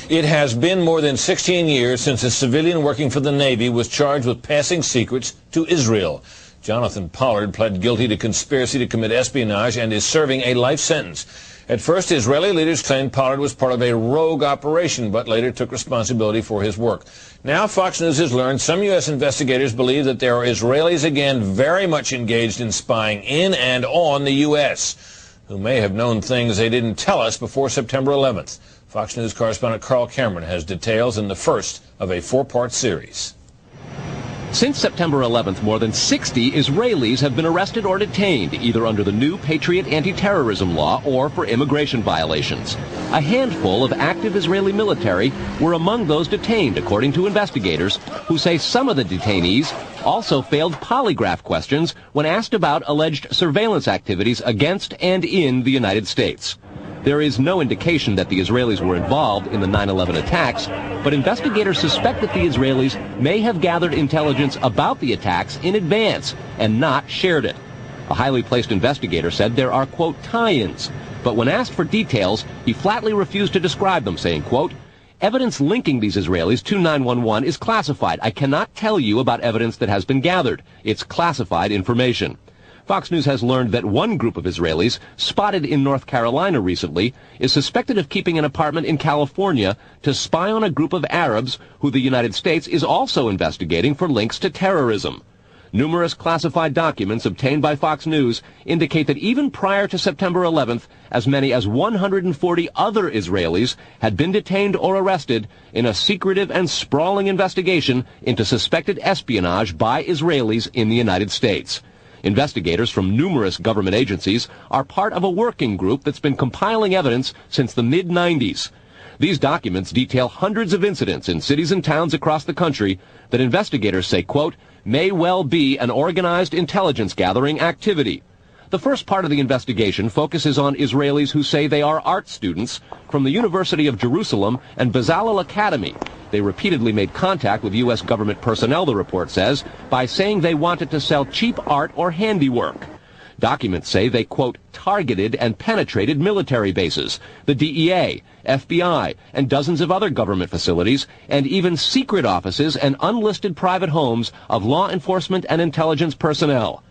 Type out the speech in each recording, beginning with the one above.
It has been more than 16 years since a civilian working for the Navy was charged with passing secrets to Israel. Jonathan Pollard pled guilty to conspiracy to commit espionage and is serving a life sentence. At first, Israeli leaders claimed Pollard was part of a rogue operation, but later took responsibility for his work. Now, Fox News has learned some U.S. investigators believe that there are Israelis again very much engaged in spying in and on the U.S., who may have known things they didn't tell us before September 11th. Fox News correspondent Carl Cameron has details in the first of a four-part series. Since September 11th, more than 60 Israelis have been arrested or detained, either under the new Patriot anti-terrorism law or for immigration violations. A handful of active Israeli military were among those detained, according to investigators, who say some of the detainees also failed polygraph questions when asked about alleged surveillance activities against and in the United States. There is no indication that the Israelis were involved in the 9/11 attacks, but investigators suspect that the Israelis may have gathered intelligence about the attacks in advance and not shared it. A highly placed investigator said there are, quote, tie-ins, but when asked for details, he flatly refused to describe them, saying, quote, evidence linking these Israelis to 9/11 is classified. I cannot tell you about evidence that has been gathered. It's classified information. Fox News has learned that one group of Israelis, spotted in North Carolina recently, is suspected of keeping an apartment in California to spy on a group of Arabs who the United States is also investigating for links to terrorism. Numerous classified documents obtained by Fox News indicate that even prior to September 11th, as many as 140 other Israelis had been detained or arrested in a secretive and sprawling investigation into suspected espionage by Israelis in the United States. Investigators from numerous government agencies are part of a working group that's been compiling evidence since the mid-90s. These documents detail hundreds of incidents in cities and towns across the country that investigators say, quote, may well be an organized intelligence gathering activity. The first part of the investigation focuses on Israelis who say they are art students from the University of Jerusalem and Bezalel Academy. They repeatedly made contact with U.S. government personnel, the report says, by saying they wanted to sell cheap art or handiwork. Documents say they, quote, targeted and penetrated military bases, the DEA, FBI, and dozens of other government facilities, and even secret offices and unlisted private homes of law enforcement and intelligence personnel.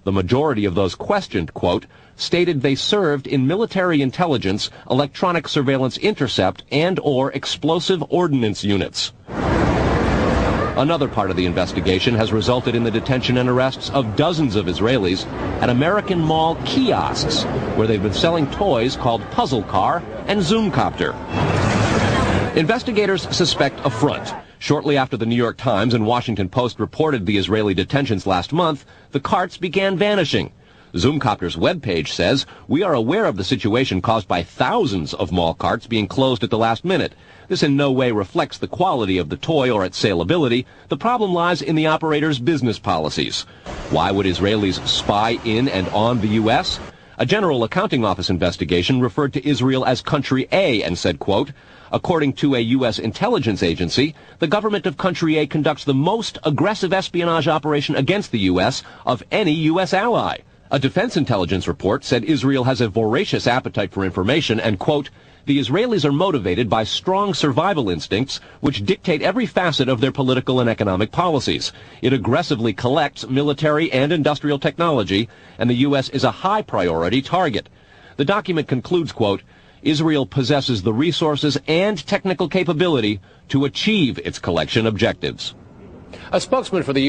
The majority of those questioned, quote, stated they served in military intelligence, electronic surveillance intercept, and or explosive ordnance units. Another part of the investigation has resulted in the detention and arrests of dozens of Israelis at American Mall kiosks, where they've been selling toys called Puzzle Car and Zoomcopter. Investigators suspect a front. Shortly after the New York Times and Washington Post reported the Israeli detentions last month, the carts began vanishing. Zoomcopter's webpage says, we are aware of the situation caused by thousands of mall carts being closed at the last minute. This in no way reflects the quality of the toy or its saleability. The problem lies in the operator's business policies. Why would Israelis spy in and on the U.S.? A General Accounting Office investigation referred to Israel as Country A and said, quote, according to a U.S. intelligence agency, the government of Country A conducts the most aggressive espionage operation against the U.S. of any U.S. ally. A defense intelligence report said Israel has a voracious appetite for information and, quote, the Israelis are motivated by strong survival instincts which dictate every facet of their political and economic policies. It aggressively collects military and industrial technology, and the U.S. is a high priority target. The document concludes, quote, Israel possesses the resources and technical capability to achieve its collection objectives. A spokesman for the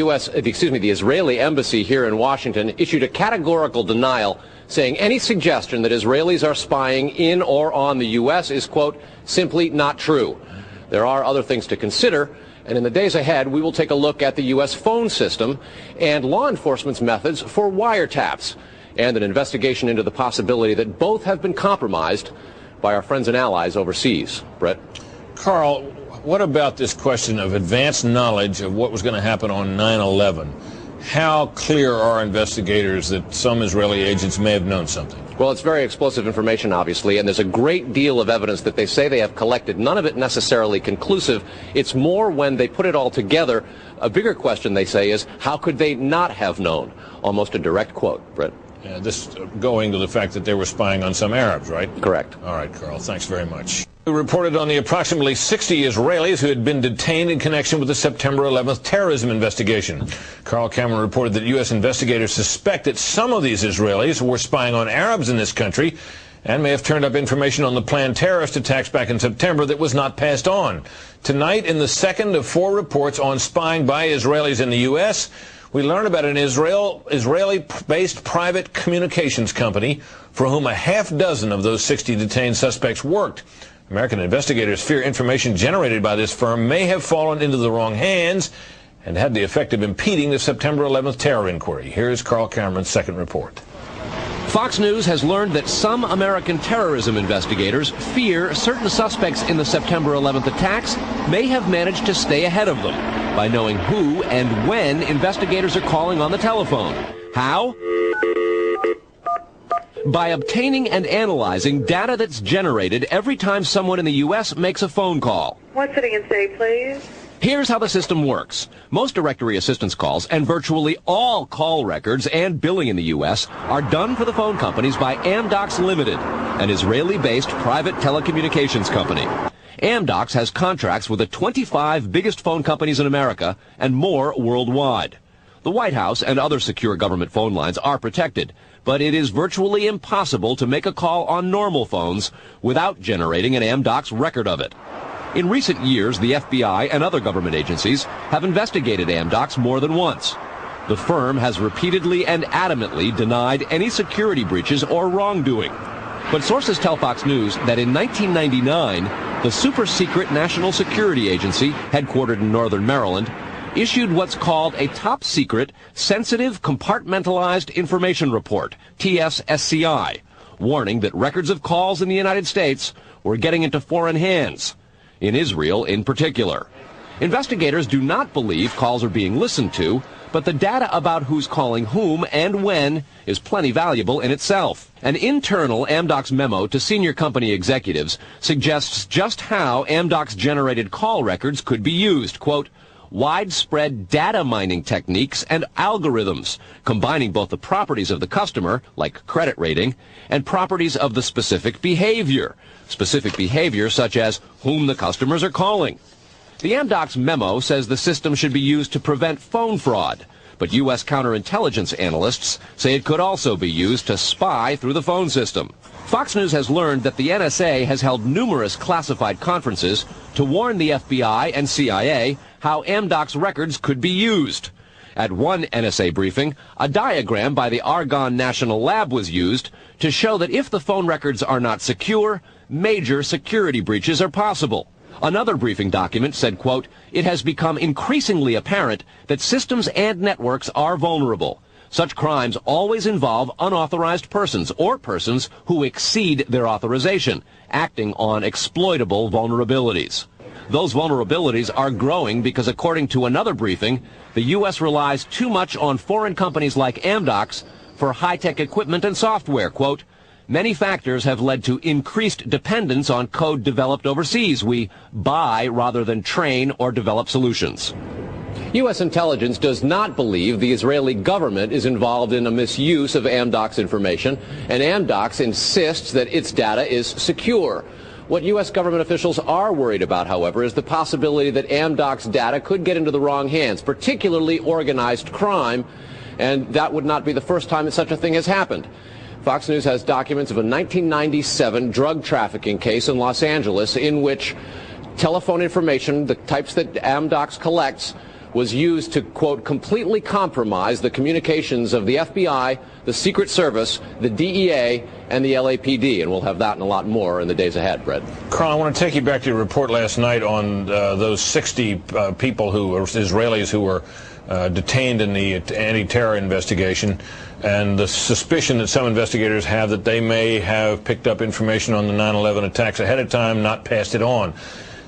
Israeli embassy here in Washington issued a categorical denial, saying any suggestion that Israelis are spying in or on the U.S. is, quote, simply not true. There are other things to consider, and in the days ahead, we will take a look at the U.S. phone system and law enforcement's methods for wiretaps, and an investigation into the possibility that both have been compromised by our friends and allies overseas. Brett? Carl, what about this question of advanced knowledge of what was going to happen on 9/11? How clear are investigators that some Israeli agents may have known something? Well, it's very explosive information, obviously, and there's a great deal of evidence that they say they have collected, none of it necessarily conclusive. It's more when they put it all together. A bigger question, they say, is how could they not have known? Almost a direct quote, Brett. This going to the fact that they were spying on some Arabs, right? Correct. All right, Carl, thanks very much. We reported on the approximately 60 Israelis who had been detained in connection with the September 11th terrorism investigation. Carl Cameron reported that U.S. investigators suspect that some of these Israelis were spying on Arabs in this country and may have turned up information on the planned terrorist attacks back in September that was not passed on. Tonight, in the second of 4 reports on spying by Israelis in the U.S., we learn about an Israeli-based private communications company for whom a half dozen of those 60 detained suspects worked. American investigators fear information generated by this firm may have fallen into the wrong hands and had the effect of impeding the September 11th terror inquiry. Here's Carl Cameron's second report. Fox News has learned that some American terrorism investigators fear certain suspects in the September 11th attacks may have managed to stay ahead of them by knowing who and when investigators are calling on the telephone. How? By obtaining and analyzing data that's generated every time someone in the U.S. makes a phone call. One sitting in state, please. Here's how the system works. Most directory assistance calls and virtually all call records and billing in the U.S. are done for the phone companies by Amdocs Limited, an Israeli-based private telecommunications company. Amdocs has contracts with the 25 biggest phone companies in America and more worldwide. The White House and other secure government phone lines are protected, but it is virtually impossible to make a call on normal phones without generating an Amdocs record of it. In recent years, the FBI and other government agencies have investigated Amdocs more than once. The firm has repeatedly and adamantly denied any security breaches or wrongdoing. But sources tell Fox News that in 1999, the super-secret National Security Agency, headquartered in northern Maryland, issued what's called a top-secret, sensitive, compartmentalized information report, TSSCI, warning that records of calls in the United States were getting into foreign hands, in Israel in particular. Investigators do not believe calls are being listened to, but the data about who's calling whom and when is plenty valuable in itself. An internal Amdocs memo to senior company executives suggests just how Amdocs-generated call records could be used. Quote, widespread data mining techniques and algorithms, combining both the properties of the customer, like credit rating, and properties of the specific behavior such as whom the customers are calling. The Amdocs memo says the system should be used to prevent phone fraud, but U.S. counterintelligence analysts say it could also be used to spy through the phone system. Fox News has learned that the NSA has held numerous classified conferences to warn the FBI and CIA how Amdocs records could be used. At one NSA briefing, a diagram by the Argonne National Lab was used to show that if the phone records are not secure, major security breaches are possible. Another briefing document said, quote, it has become increasingly apparent that systems and networks are vulnerable. Such crimes always involve unauthorized persons or persons who exceed their authorization, acting on exploitable vulnerabilities. Those vulnerabilities are growing because, according to another briefing, the U.S. relies too much on foreign companies like Amdocs for high-tech equipment and software. Quote, many factors have led to increased dependence on code developed overseas. We buy rather than train or develop solutions. U.S. intelligence does not believe the Israeli government is involved in a misuse of Amdocs information, and Amdocs insists that its data is secure. What U.S. government officials are worried about, however, is the possibility that Amdocs data could get into the wrong hands, particularly organized crime, and that would not be the first time that such a thing has happened. Fox News has documents of a 1997 drug trafficking case in Los Angeles in which telephone information, the types that Amdocs collects, was used to, quote, completely compromise the communications of the FBI, the Secret Service, the DEA, and the LAPD. And we'll have that and a lot more in the days ahead, Brett. Carl, I want to take you back to your report last night on those 60 people who were Israelis who were detained in the anti-terror investigation, and the suspicion that some investigators have that they may have picked up information on the 9/11 attacks ahead of time, not passed it on.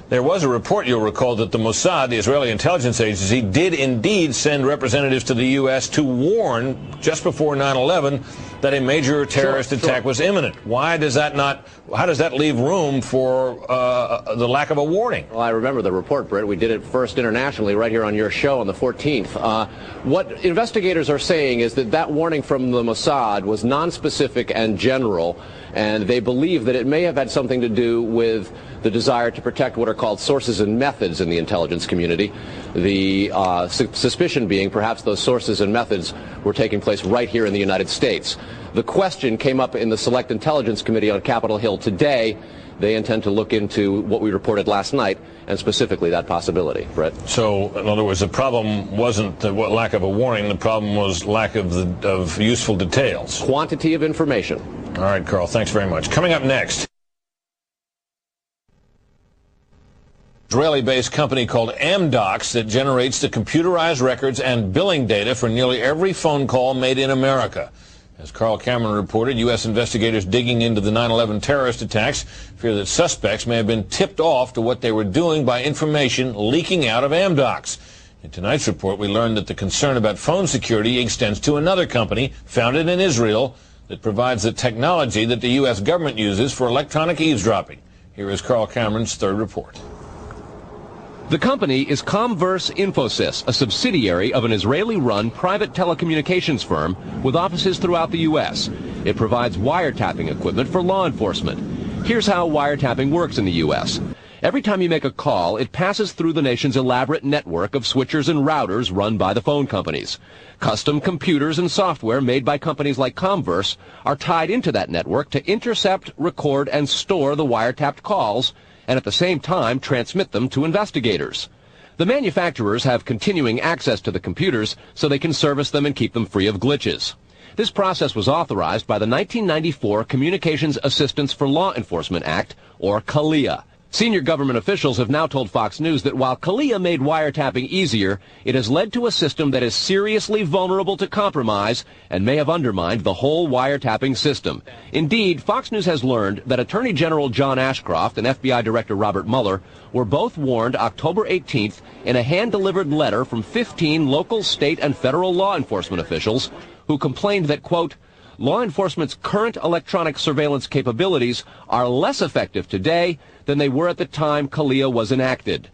There was a report, you'll recall, that the Mossad, the Israeli intelligence agency, did indeed send representatives to the U.S. to warn just before 9/11 that a major terrorist attack was imminent. How does that leave room for the lack of a warning? Well, I remember the report, Britt. We did it first internationally right here on your show on the 14th. What investigators are saying is that warning from the Mossad was nonspecific and general, and they believe that it may have had something to do with the desire to protect what are called sources and methods in the intelligence community. The suspicion being perhaps those sources and methods were taking place right here in the United States. The question came up in the Select Intelligence Committee on Capitol Hill today. They intend to look into what we reported last night, and specifically that possibility. Brett? So, in other words, the problem wasn't the lack of a warning. The problem was lack of useful details. Quantity of information. All right, Carl, thanks very much. Coming up next, Israeli-based company called Amdocs that generates the computerized records and billing data for nearly every phone call made in America. As Carl Cameron reported, U.S. investigators digging into the 9/11 terrorist attacks fear that suspects may have been tipped off to what they were doing by information leaking out of Amdocs. In tonight's report, we learned that the concern about phone security extends to another company founded in Israel that provides the technology that the U.S. government uses for electronic eavesdropping. Here is Carl Cameron's third report. The company is Comverse Infosys, a subsidiary of an Israeli-run private telecommunications firm with offices throughout the U.S. It provides wiretapping equipment for law enforcement. Here's how wiretapping works in the U.S. Every time you make a call, it passes through the nation's elaborate network of switchers and routers run by the phone companies. Custom computers and software made by companies like Comverse are tied into that network to intercept, record, and store the wiretapped calls, and at the same time transmit them to investigators. The manufacturers have continuing access to the computers so they can service them and keep them free of glitches. This process was authorized by the 1994 Communications Assistance for Law Enforcement Act, or CALEA. Senior government officials have now told Fox News that while CALEA made wiretapping easier, it has led to a system that is seriously vulnerable to compromise and may have undermined the whole wiretapping system. Indeed, Fox News has learned that Attorney General John Ashcroft and FBI Director Robert Mueller were both warned October 18th in a hand-delivered letter from 15 local, state, and federal law enforcement officials who complained that, quote, law enforcement's current electronic surveillance capabilities are less effective today than they were at the time CALEA was enacted.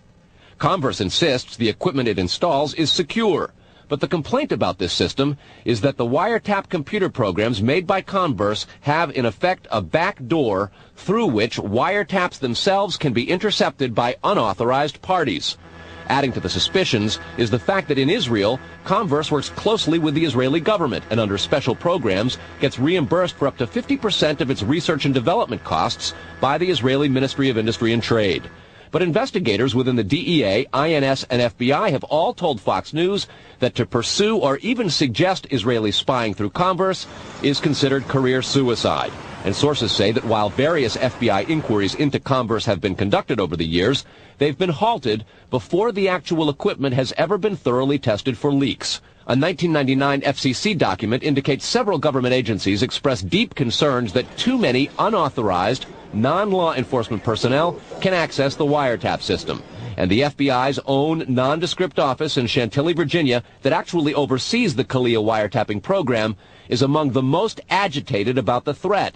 Comverse insists the equipment it installs is secure, but the complaint about this system is that the wiretap computer programs made by Comverse have in effect a back door through which wiretaps themselves can be intercepted by unauthorized parties. Adding to the suspicions is the fact that in Israel, Comverse works closely with the Israeli government and under special programs gets reimbursed for up to 50% of its research and development costs by the Israeli Ministry of Industry and Trade. But investigators within the DEA, INS, and FBI have all told Fox News that to pursue or even suggest Israeli spying through Comverse is considered career suicide. And sources say that while various FBI inquiries into Comverse have been conducted over the years, they've been halted before the actual equipment has ever been thoroughly tested for leaks. A 1999 FCC document indicates several government agencies expressed deep concerns that too many unauthorized, non-law enforcement personnel can access the wiretap system. And the FBI's own nondescript office in Chantilly, Virginia, that actually oversees the CALEA wiretapping program, is among the most agitated about the threat.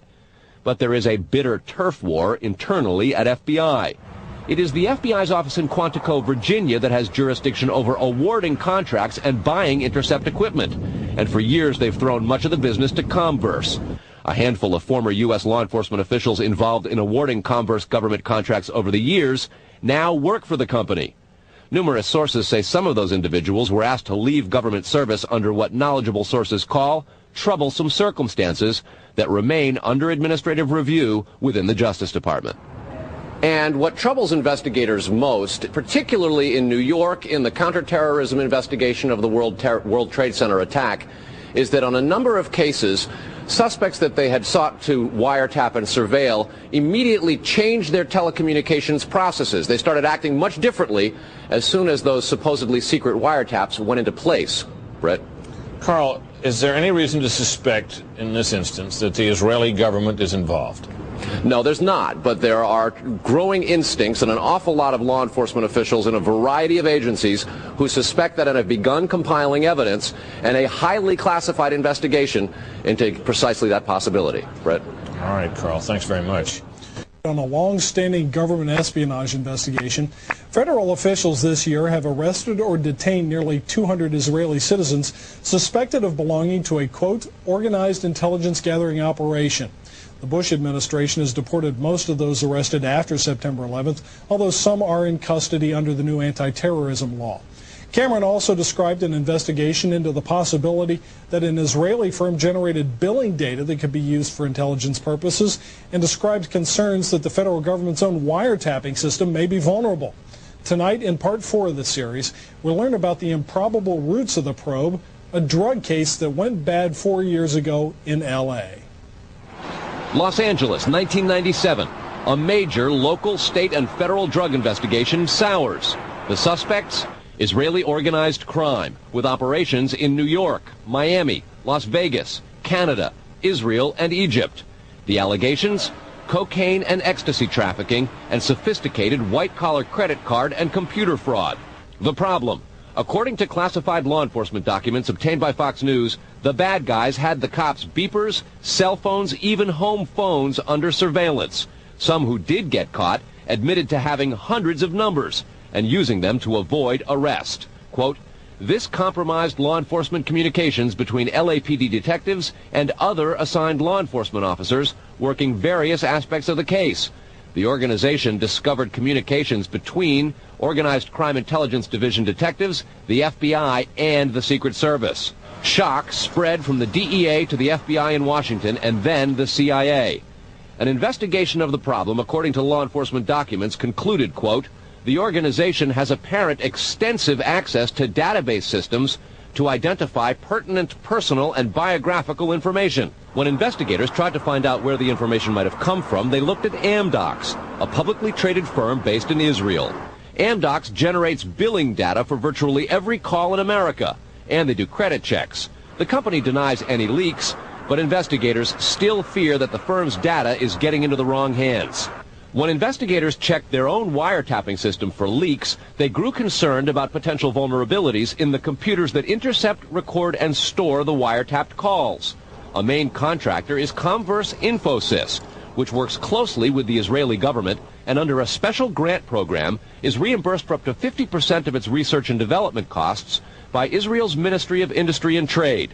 But there is a bitter turf war internally at FBI. It is the FBI's office in Quantico, Virginia that has jurisdiction over awarding contracts and buying intercept equipment. And for years they've thrown much of the business to Comverse. A handful of former U.S. law enforcement officials involved in awarding Comverse government contracts over the years now work for the company. Numerous sources say some of those individuals were asked to leave government service under what knowledgeable sources call troublesome circumstances that remain under administrative review within the Justice Department. And what troubles investigators most, particularly in New York in the counterterrorism investigation of the World Trade Center attack, is that on a number of cases, suspects that they had sought to wiretap and surveil immediately changed their telecommunications processes. They started acting much differently as soon as those supposedly secret wiretaps went into place. Brett? Carl, is there any reason to suspect in this instance that the Israeli government is involved? No, there's not, but there are growing instincts and an awful lot of law enforcement officials in a variety of agencies who suspect that and have begun compiling evidence and a highly classified investigation into precisely that possibility. Brett? All right, Carl, thanks very much. On a long-standing government espionage investigation, federal officials this year have arrested or detained nearly 200 Israeli citizens suspected of belonging to a, quote, organized intelligence gathering operation. The Bush administration has deported most of those arrested after September 11th, although some are in custody under the new anti-terrorism law. Cameron also described an investigation into the possibility that an Israeli firm generated billing data that could be used for intelligence purposes, and described concerns that the federal government's own wiretapping system may be vulnerable. Tonight, in part 4 of the series, we'll learn about the improbable roots of the probe, a drug case that went bad 4 years ago in L.A. Los Angeles, 1997. A major local, state, and federal drug investigation sours. The suspects? Israeli organized crime, with operations in New York, Miami, Las Vegas, Canada, Israel, and Egypt. The allegations? Cocaine and ecstasy trafficking and sophisticated white-collar credit card and computer fraud. The problem? According to classified law enforcement documents obtained by Fox News, the bad guys had the cops' beepers, cell phones, even home phones under surveillance. Some who did get caught admitted to having hundreds of numbers and using them to avoid arrest. Quote, this compromised law enforcement communications between LAPD detectives and other assigned law enforcement officers working various aspects of the case. The organization discovered communications between Organized Crime Intelligence Division detectives, the FBI, and the Secret Service. Shock spread from the DEA to the FBI in Washington and then the CIA. An investigation of the problem, according to law enforcement documents, concluded, quote, the organization has apparent extensive access to database systems to identify pertinent personal and biographical information. When investigators tried to find out where the information might have come from, they looked at Amdocs, a publicly traded firm based in Israel. Amdocs generates billing data for virtually every call in America, and they do credit checks. The company denies any leaks, but investigators still fear that the firm's data is getting into the wrong hands. When investigators checked their own wiretapping system for leaks, they grew concerned about potential vulnerabilities in the computers that intercept, record, and store the wiretapped calls. A main contractor is Comverse Infosys, which works closely with the Israeli government and under a special grant program is reimbursed for up to 50% of its research and development costs by Israel's Ministry of Industry and Trade.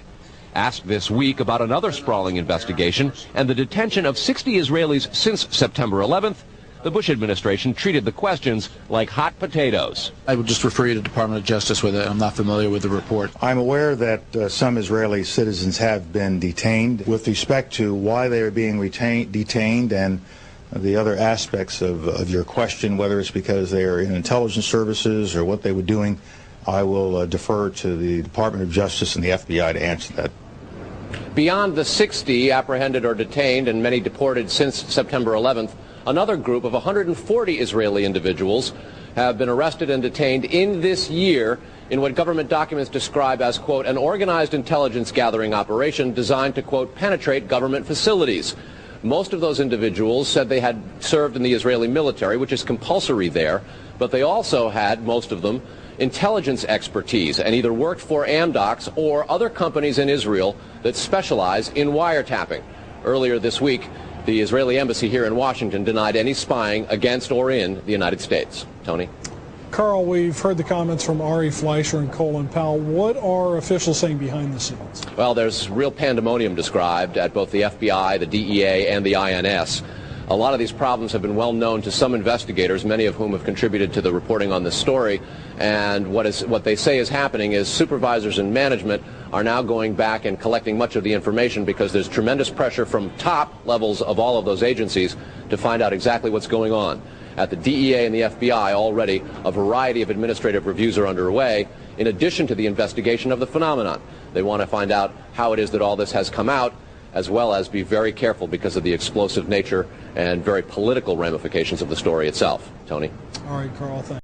Asked this week about another sprawling investigation and the detention of 60 Israelis since September 11th, the Bush administration treated the questions like hot potatoes. I would just refer you to the Department of Justice with it. I'm not familiar with the report. I'm aware that some Israeli citizens have been detained. With respect to why they are being detained and the other aspects of your question, whether it's because they are in intelligence services or what they were doing, I will defer to the Department of Justice and the FBI to answer that. Beyond the 60 apprehended or detained and many deported since September 11th, another group of 140 Israeli individuals have been arrested and detained in this year in what government documents describe as, quote, an organized intelligence gathering operation designed to, quote, penetrate government facilities. Most of those individuals said they had served in the Israeli military, which is compulsory there, but they also had, most of them, intelligence expertise and either worked for Amdocs or other companies in Israel that specialize in wiretapping. Earlier this week, the Israeli embassy here in Washington denied any spying against or in the United States. Tony? Carl, we've heard the comments from Ari Fleischer and Colin Powell. What are officials saying behind the scenes? Well, there's real pandemonium described at both the FBI, the DEA, and the INS. A lot of these problems have been well known to some investigators, many of whom have contributed to the reporting on this story. And what they say is happening is supervisors and management are now going back and collecting much of the information because there's tremendous pressure from top levels of all of those agencies to find out exactly what's going on. At the DEA and the FBI already, a variety of administrative reviews are underway in addition to the investigation of the phenomenon. They want to find out how it is that all this has come out, as well as be very careful because of the explosive nature and very political ramifications of the story itself. Tony? All right, Carl, thanks.